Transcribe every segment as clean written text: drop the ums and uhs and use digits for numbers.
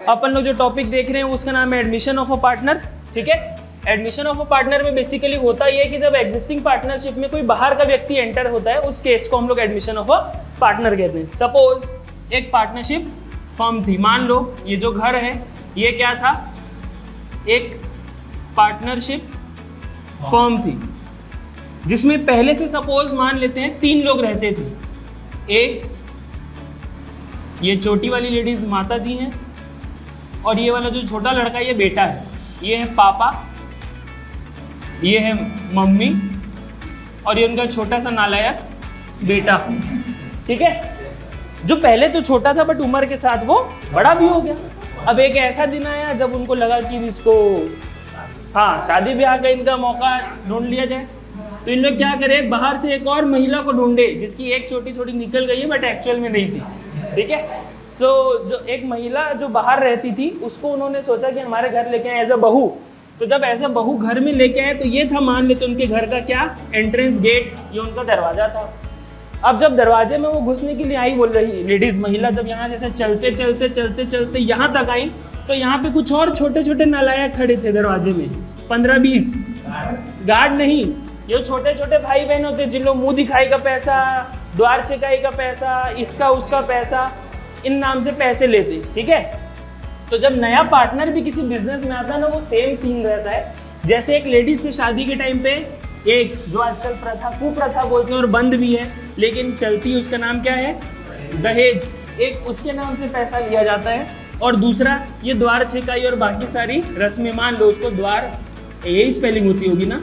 अपन लोग जो टॉपिक देख रहे हैं उसका नाम है एडमिशन ऑफ अ पार्टनर। ठीक है, एडमिशन ऑफ अ पार्टनर में बेसिकली होता ये है कि जब एग्जिस्टिंग पार्टनरशिप में कोई बाहर का व्यक्ति एंटर होता है उस केस को हम लोग एडमिशन ऑफ अ पार्टनर कहते हैं। सपोज एक पार्टनरशिप फर्म थी, मान लो ये जो घर है ये क्या था, एक पार्टनरशिप फर्म थी जिसमें पहले से सपोज मान लेते हैं 3 लोग रहते थे। एक ये छोटी वाली लेडीज माता जी हैं और ये वाला जो छोटा लड़का ये बेटा है, ये है पापा, ये है मम्मी और ये उनका छोटा सा नालायक बेटा। ठीक है, जो पहले तो छोटा था बट उम्र के साथ वो बड़ा भी हो गया। अब एक ऐसा दिन आया जब उनको लगा कि इसको शादी ब्याह का इनका मौका ढूंढ लिया जाए, तो इन लोग क्या करें, बाहर से एक और महिला को ढूंढे जिसकी एक चोटी थोड़ी निकल गई है बट एक्चुअल में नहीं थी। ठीक है, तो जो एक महिला जो बाहर रहती थी उसको उन्होंने सोचा कि हमारे घर लेके आए एज अ बहू। तो जब एज अ बहू घर में लेके आए तो ये था, मान लेते उनके घर का क्या एंट्रेंस गेट, ये उनका दरवाजा था। अब जब दरवाजे में वो घुसने के लिए आई, बोल रही लेडीज महिला, जब यहाँ जैसे चलते चलते चलते चलते यहाँ तक आई तो यहाँ पे कुछ और छोटे छोटे नालायक खड़े थे दरवाजे में, 15-20 गार्ड नहीं, ये छोटे छोटे भाई बहन होते जिन लोग मुंह दिखाई का पैसा, द्वार छिकाई का पैसा, इसका उसका पैसा, इन नाम से पैसे लेते। ठीक है, तो जब नया पार्टनर भी किसी बिजनेस में आता है ना, वो सेम सीन रहता है। जैसे एक लेडीज से शादी के टाइम पे एक जो आजकल प्रथा, कुप्रथा बोलते हैं और बंद भी है लेकिन चलती है, उसका नाम क्या है, दहेज, एक उसके नाम से पैसा लिया जाता है। और दूसरा ये द्वार छिकाई और बाकी सारी रस्में, मान लो उसको द्वार, यही स्पेलिंग होती होगी ना,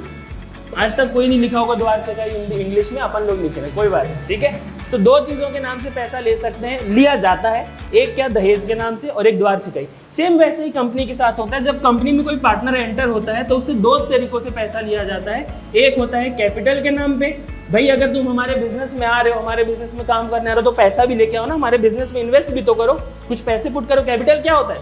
आज तक कोई नहीं लिखा होगा द्वार छिकाई इंग्लिश में, अपन लोग लिख रहे हैं, कोई बात नहीं। ठीक है, तो 2 चीज़ों के नाम से पैसा ले सकते हैं, लिया जाता है, एक क्या दहेज के नाम से और एक द्वार छिकाई। सेम वैसे ही कंपनी के साथ होता है, जब कंपनी में कोई पार्टनर एंटर होता है तो उससे 2 तरीकों से पैसा लिया जाता है। एक होता है कैपिटल के नाम पे, भाई अगर तुम हमारे बिजनेस में आ रहे हो, हमारे बिजनेस में काम करने आ रहे हो तो पैसा भी लेके आओ ना, हमारे बिजनेस में इन्वेस्ट भी तो करो, कुछ पैसे पुट करो। कैपिटल क्या होता है,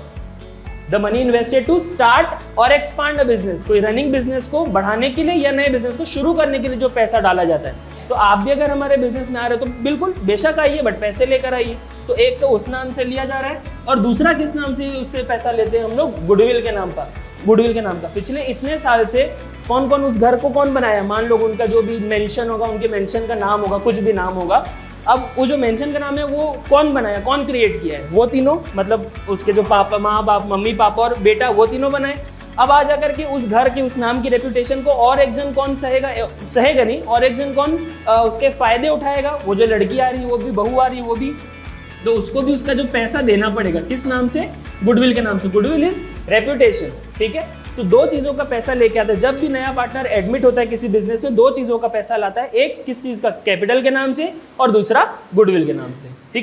the money invested to start और एक्सपांड अ बिजनेस, कोई रनिंग बिजनेस को बढ़ाने के लिए या नए बिजनेस को शुरू करने के लिए जो पैसा डाला जाता है। तो आप भी अगर हमारे बिजनेस में आ रहे हो तो बिल्कुल बेशक आइए बट पैसे लेकर आइए। तो एक तो उस नाम से लिया जा रहा है और दूसरा किस नाम से उससे पैसा लेते हैं हम लोग, गुडविल के नाम पर। गुडविल के नाम का पिछले इतने साल से कौन कौन उस घर को कौन बनाया, मान लो उनका जो भी मेंशन होगा, उनके मेंशन का नाम होगा, कुछ भी नाम होगा, अब वो जो मेंशन का नाम है वो कौन बनाया, कौन क्रिएट किया है, वो तीनों, मतलब उसके जो पापा, माँ बाप, मम्मी पापा और बेटा, वो तीनों बनाए। अब आ जाकर के उस घर की, उस नाम की रेपुटेशन को और एक जन कौन सहेगा नहीं, और एक जन कौन उसके फायदे उठाएगा, वो जो लड़की आ रही है वो भी, बहू आ रही है वो भी, तो उसको भी उसका जो पैसा देना पड़ेगा, किस नाम से, गुडविल के नाम से। Goodwill is reputation. ठीक है, तो 2 चीज़ों का पैसा लेके आता है। जब भी नया पार्टनर एडमिट होता है किसी बिजनेस में, 2 चीज़ों का पैसा लाता है, एक किस चीज़ का, कैपिटल के नाम से और दूसरा गुडविल के नाम से। ठीक है।